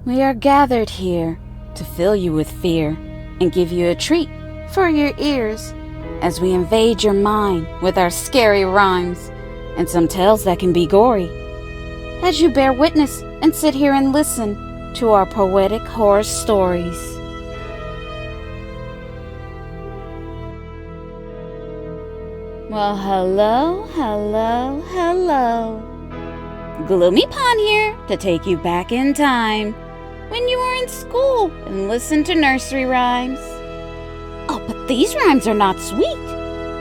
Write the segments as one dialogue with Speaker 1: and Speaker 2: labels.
Speaker 1: We are gathered here to fill you with fear and give you a treat for your ears as we invade your mind with our scary rhymes and some tales that can be gory. As you bear witness and sit here and listen to our poetic horror stories. Well, hello. Gloom-Pan here to take you back in time when you were in school and listened to nursery rhymes. Oh, but these rhymes are not sweet,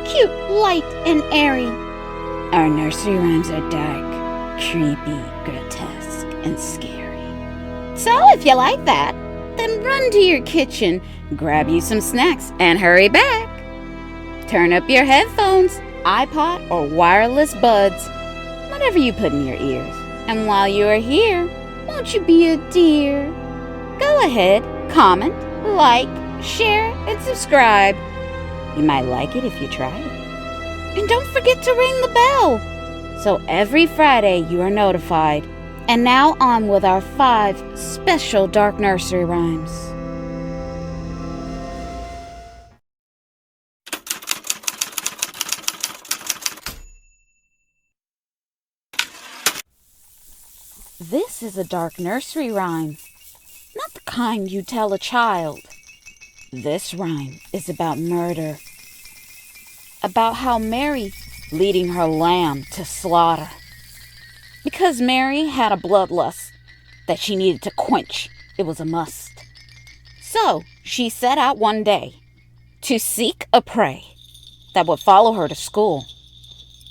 Speaker 1: cute, light, and airy. Our nursery rhymes are dark, creepy, grotesque, and scary. So if you like that, then run to your kitchen, grab you some snacks, and hurry back. Turn up your headphones, iPod, or wireless buds, whatever you put in your ears. And while you are here, won't you be a dear? Go ahead, comment, like, share, and subscribe. You might like it if you try it. And don't forget to ring the bell, so every Friday you are notified. And now on with our 5 special dark nursery rhymes. This is a dark nursery rhyme, not the kind you tell a child. This rhyme is about murder, about how Mary leading her lamb to slaughter. Because Mary had a bloodlust that she needed to quench, it was a must. So she set out one day to seek a prey that would follow her to school.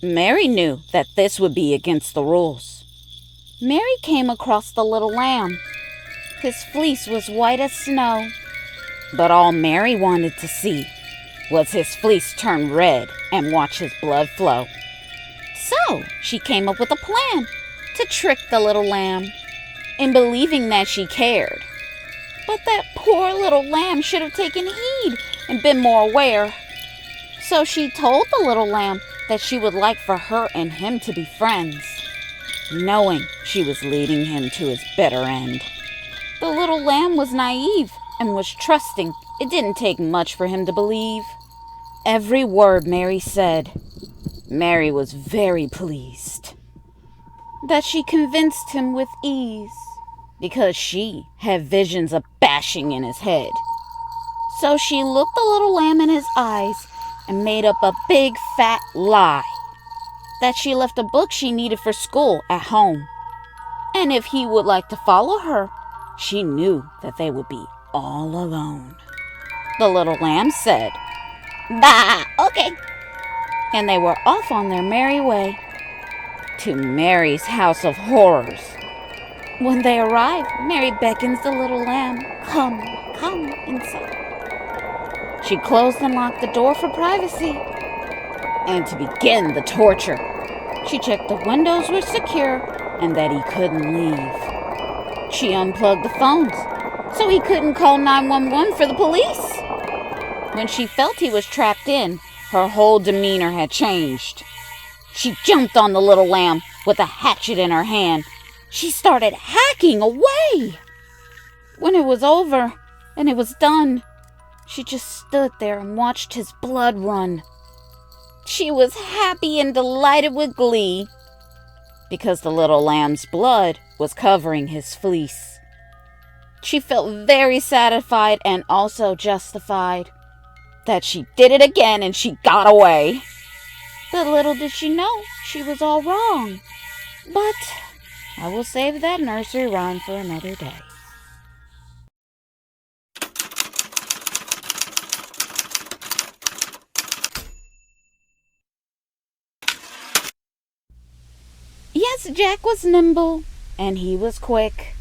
Speaker 1: Mary knew that this would be against the rules. Mary came across the little lamb. His fleece was white as snow. But all Mary wanted to see was his fleece turn red and watch his blood flow. So she came up with a plan to trick the little lamb in believing that she cared. But that poor little lamb should have taken heed and been more aware. So she told the little lamb that she would like for her and him to be friends, knowing she was leading him to his bitter end. The little lamb was naive and was trusting. It didn't take much for him to believe every word Mary said. Mary was very pleased that she convinced him with ease, because she had visions of bashing in his head. So she looked the little lamb in his eyes and made up a big fat lie that she left a book she needed for school at home. And if he would like to follow her, she knew that they would be all alone. The little lamb said, "Bah, okay." And they were off on their merry way to Mary's house of horrors. When they arrive, Mary beckons the little lamb, come inside." She closed and locked the door for privacy. And to begin the torture, she checked the windows were secure and that he couldn't leave. She unplugged the phones so he couldn't call 911 for the police. When she felt he was trapped in, her whole demeanor had changed. She jumped on the little lamb with a hatchet in her hand. She started hacking away. When it was over and it was done, she just stood there and watched his blood run. She was happy and delighted with glee because the little lamb's blood was covering his fleece. She felt very satisfied and also justified that she did it again and she got away. But little did she know she was all wrong. But I will save that nursery rhyme for another day. Yes, Jack was nimble, and he was quick.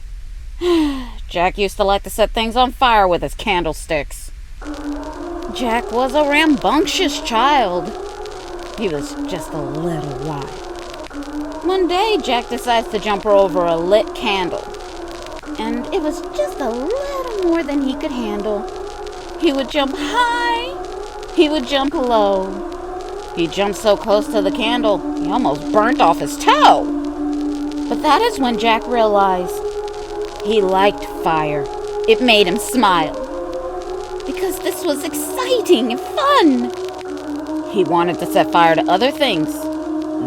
Speaker 1: Jack used to like to set things on fire with his candlesticks. Jack was a rambunctious child. He was just a little wild. One day, Jack decides to jump over a lit candle, and it was just a little more than he could handle. He would jump high, he would jump low. He jumped so close to the candle, he almost burnt off his toe. But that is when Jack realized He liked fire. It made him smile. Because this was exciting and fun. He wanted to set fire to other things.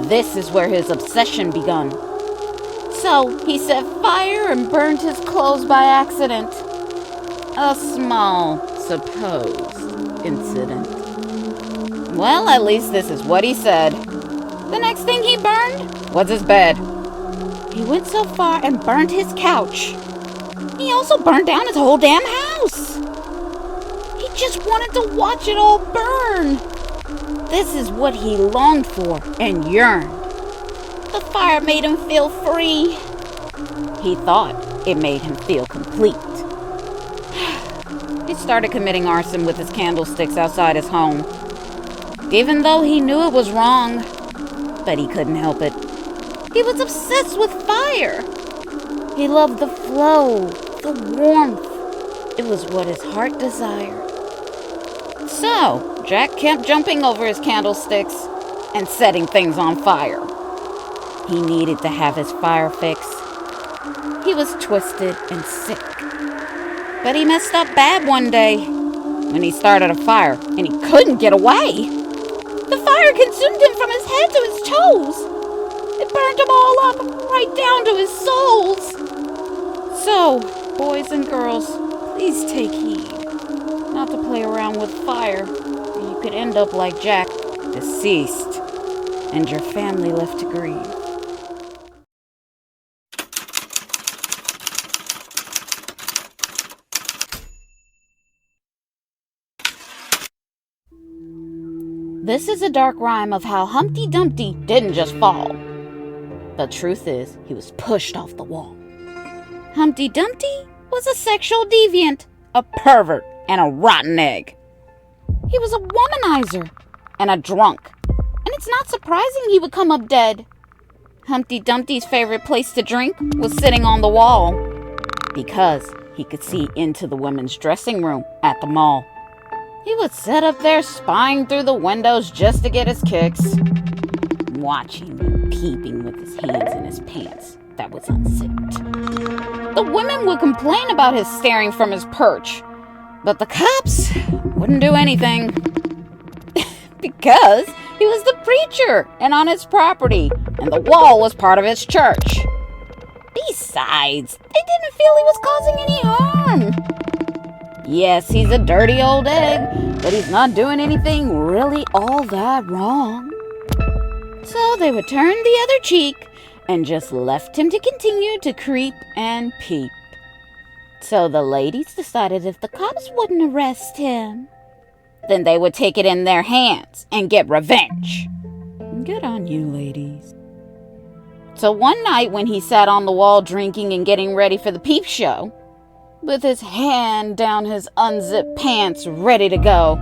Speaker 1: This is where his obsession begun. So he set fire and burned his clothes by accident. A small, supposed incident. Well, at least this is what he said. The next thing he burned was his bed. He went so far and burned his couch. He also burned down his whole damn house. He just wanted to watch it all burn. This is what he longed for and yearned. The fire made him feel free. He thought it made him feel complete. He started committing arson with his candlesticks outside his home. Even though he knew it was wrong, but he couldn't help it. He was obsessed with fire. He loved the flow, the warmth. It was what his heart desired. So, Jack kept jumping over his candlesticks and setting things on fire. He needed to have his fire fix. He was twisted and sick. But he messed up bad one day when he started a fire and he couldn't get away. The fire consumed him from his head to his toes. It burned him all up, right down to his soles. So, boys and girls, please take heed. Not to play around with fire, or you could end up like Jack, deceased, and your family left to grieve. This is a dark rhyme of how Humpty Dumpty didn't just fall. The truth is, he was pushed off the wall. Humpty Dumpty was a sexual deviant, a pervert, and a rotten egg. He was a womanizer and a drunk, and it's not surprising he would come up dead. Humpty Dumpty's favorite place to drink was sitting on the wall, because he could see into the women's dressing room at the mall. He would sit up there spying through the windows just to get his kicks, watching and peeping with his hands in his pants that was unzipped. The women would complain about his staring from his perch, but the cops wouldn't do anything because he was the preacher and on his property, and the wall was part of his church. Besides, they didn't feel he was causing any harm. Yes, he's a dirty old egg, but he's not doing anything really all that wrong. So they would turn the other cheek and just left him to continue to creep and peep. So the ladies decided if the cops wouldn't arrest him, then they would take it in their hands and get revenge. Good on you, ladies. So one night when he sat on the wall drinking and getting ready for the Peep show, with his hand down his unzipped pants ready to go.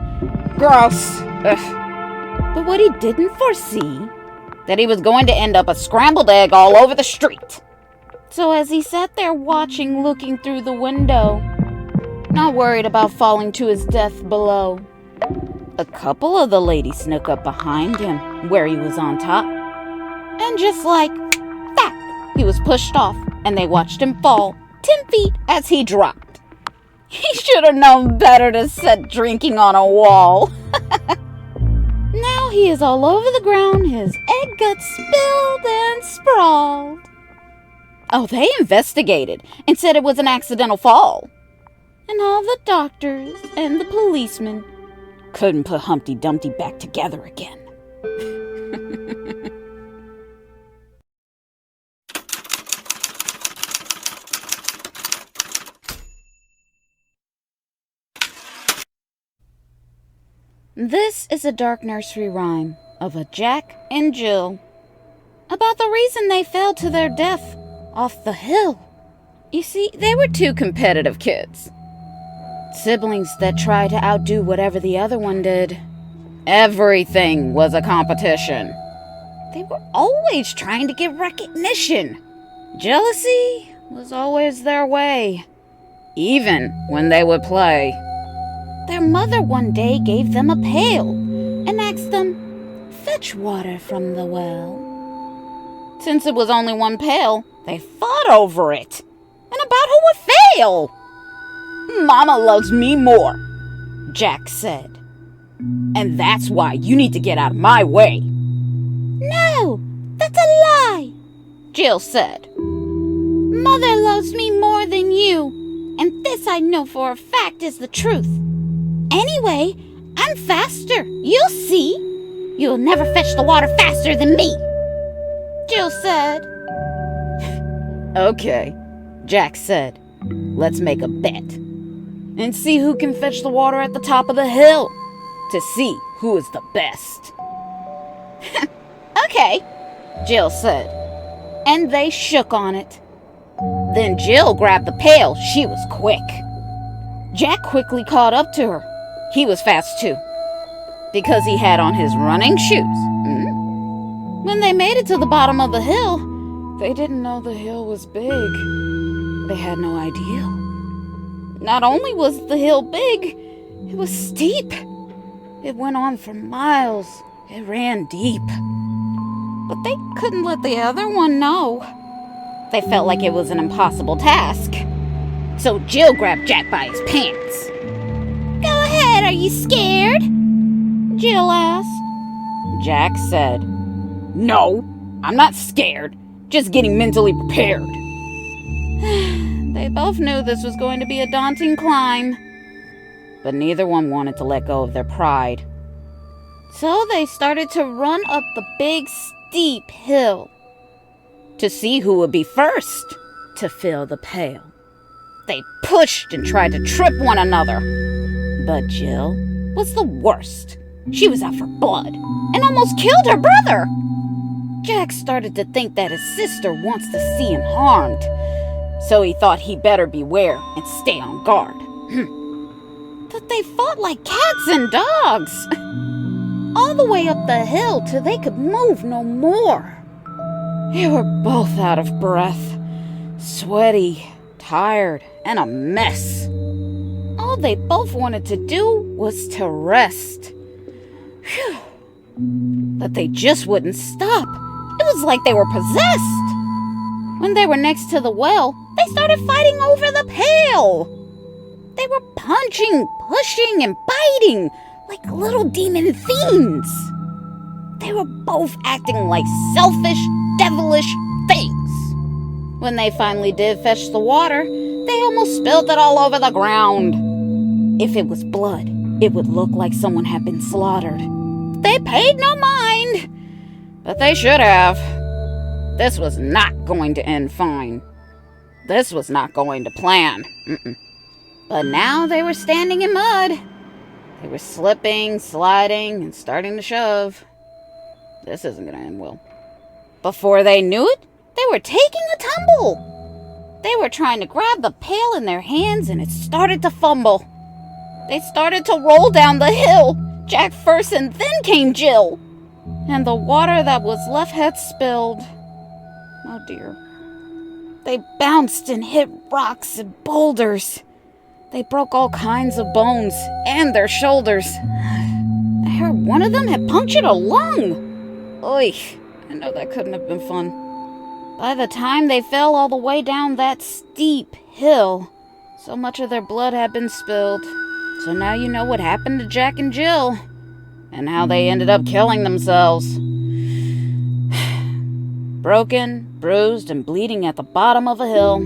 Speaker 1: Gross. Ugh. But what he didn't foresee, that he was going to end up a scrambled egg all over the street. So as he sat there watching, looking through the window, not worried about falling to his death below, a couple of the ladies snuck up behind him where he was on top. And just like that, he was pushed off and they watched him fall 10 feet as he dropped. He should have known better to set drinking on a wall. Now he is all over the ground, his egg got spilled and sprawled. Oh, they investigated and said it was an accidental fall. And all the doctors and the policemen couldn't put Humpty Dumpty back together again. This is a dark nursery rhyme of a Jack and Jill about the reason they fell to their death off the hill. You see, they were two competitive kids. Siblings that tried to outdo whatever the other one did. Everything was a competition. They were always trying to get recognition. Jealousy was always their way, even when they would play. Their mother one day gave them a pail and asked them, "Fetch water from the well." Since it was only one pail, they fought over it, and about who pail. Mama loves me more, Jack said. And that's why you need to get out of my way. No, that's a lie, Jill said. Mother loves me more than you, and this I know for a fact is the truth. Anyway, I'm faster, you'll see. You'll never fetch the water faster than me, Jill said. Okay, Jack said. Let's make a bet and see who can fetch the water at the top of the hill to see who is the best. Okay, Jill said, and they shook on it. Then Jill grabbed the pail. She was quick. Jack quickly caught up to her. He was fast too, because he had on his running shoes. When they made it to the bottom of the hill, they didn't know the hill was big. They had no idea. Not only was the hill big, it was steep. It went on for miles. It ran deep. But they couldn't let the other one know. They felt like it was an impossible task. So Jill grabbed Jack by his pants. Go ahead, are you scared? Jill asked. Jack said, No, I'm not scared. Just getting mentally prepared. They both knew this was going to be a daunting climb. But neither one wanted to let go of their pride. So they started to run up the big, steep hill to see who would be first to fill the pail. They pushed and tried to trip one another. But Jill was the worst. She was out for blood and almost killed her brother. Jack started to think that his sister wants to see him harmed. So he thought he better beware and stay on guard. But they fought like cats and dogs. All the way up the hill till they could move no more. They were both out of breath, sweaty, tired, and a mess. All they both wanted to do was to rest. Phew. But they just wouldn't stop. It was like they were possessed. When they were next to the well, they started fighting over the pail. They were punching, pushing, and biting like little demon fiends. They were both acting like selfish, devilish things. When they finally did fetch the water, they almost spilled it all over the ground. If it was blood, it would look like someone had been slaughtered. They paid no mind, but they should have. This was not going to end fine. This was not going to plan. But now they were standing in mud. They were slipping, sliding, and starting to shove. This isn't going to end well. Before they knew it, they were taking a tumble. They were trying to grab the pail in their hands, and it started to fumble. They started to roll down the hill. Jack first, and then came Jill. And the water that was left had spilled. Oh dear. They bounced and hit rocks and boulders. They broke all kinds of bones and their shoulders. I heard one of them had punctured a lung. Oy, I know that couldn't have been fun. By the time they fell all the way down that steep hill, so much of their blood had been spilled. So now you know what happened to Jack and Jill, and how they ended up killing themselves. Broken, bruised, and bleeding at the bottom of a hill.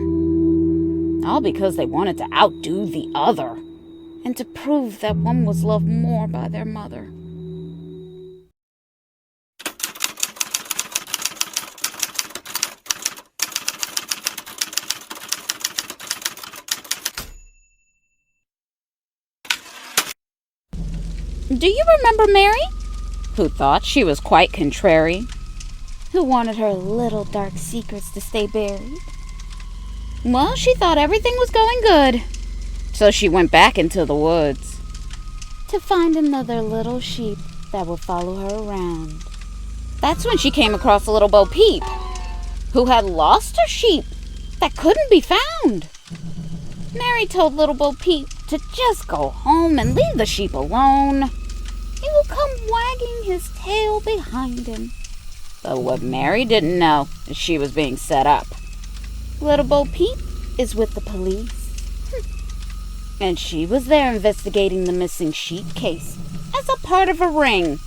Speaker 1: All because they wanted to outdo the other, and to prove that one was loved more by their mother. Do you remember Mary? Who thought she was quite contrary? Who wanted her little dark secrets to stay buried? Well, she thought everything was going good. So she went back into the woods to find another little sheep that would follow her around. That's when she came across a little Bo Peep, who had lost her sheep that couldn't be found. Mary told little Bo Peep to just go home and leave the sheep alone. He will come wagging his tail behind him. But what Mary didn't know is she was being set up. Little Bo Peep is with the police. And she was there investigating the missing sheep case as a part of a ring.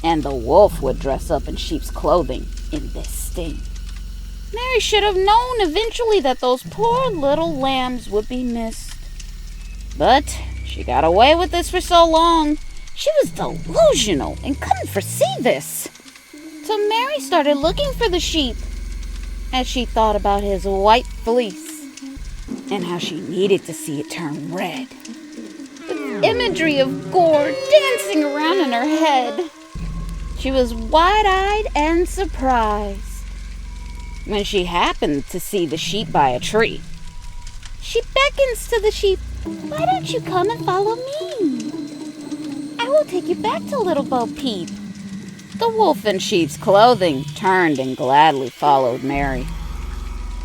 Speaker 1: And the wolf would dress up in sheep's clothing in this sting. Mary should have known eventually that those poor little lambs would be missed. But she got away with this for so long. She was delusional and couldn't foresee this. So Mary started looking for the sheep as she thought about his white fleece and how she needed to see it turn red. With imagery of gore dancing around in her head, she was wide-eyed and surprised when she happened to see the sheep by a tree. She beckons to the sheep, "Why don't you come and follow me? I will take you back to little Bo Peep." The wolf in sheep's clothing turned and gladly followed Mary.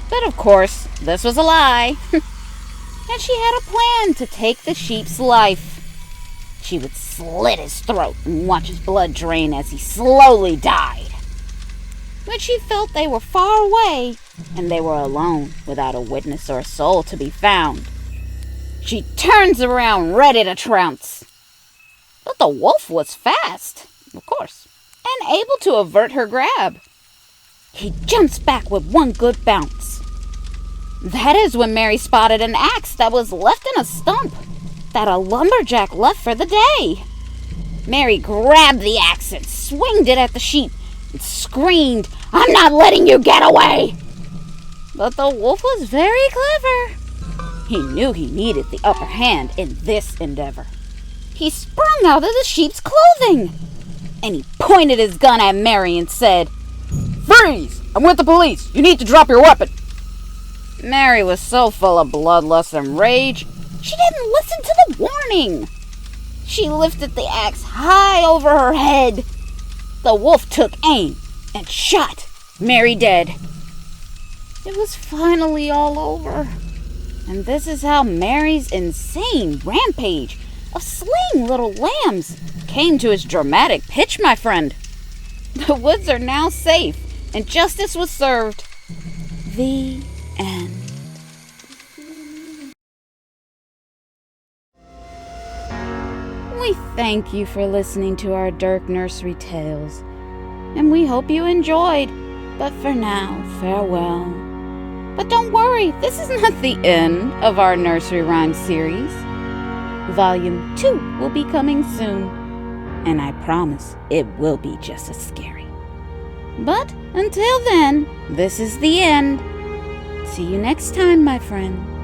Speaker 1: But of course, this was a lie. And she had a plan to take the sheep's life. She would slit his throat and watch his blood drain as he slowly died. When she felt they were far away and they were alone without a witness or a soul to be found, she turns around ready to trounce. But the wolf was fast, of course, and able to avert her grab. He jumps back with one good bounce. That is when Mary spotted an axe that was left in a stump that a lumberjack left for the day. Mary grabbed the axe and swinged it at the sheep and screamed, "I'm not letting you get away!" But the wolf was very clever. He knew he needed the upper hand in this endeavor. He sprung out of the sheep's clothing, and he pointed his gun at Mary and said, "Freeze! I'm with the police. You need to drop your weapon." Mary was so full of bloodlust and rage, she didn't listen to the warning. She lifted the axe high over her head. The wolf took aim and shot Mary dead. It was finally all over. And this is how Mary's insane rampage of slaying little lambs came to its dramatic pitch, my friend. The woods are now safe, and justice was served. The end. We thank you for listening to our Dirk Nursery Tales, and we hope you enjoyed. But for now, farewell. But don't worry, this is not the end of our nursery rhyme series. Volume 2 will be coming soon, and I promise it will be just as scary. But until then, this is the end. See you next time, my friend.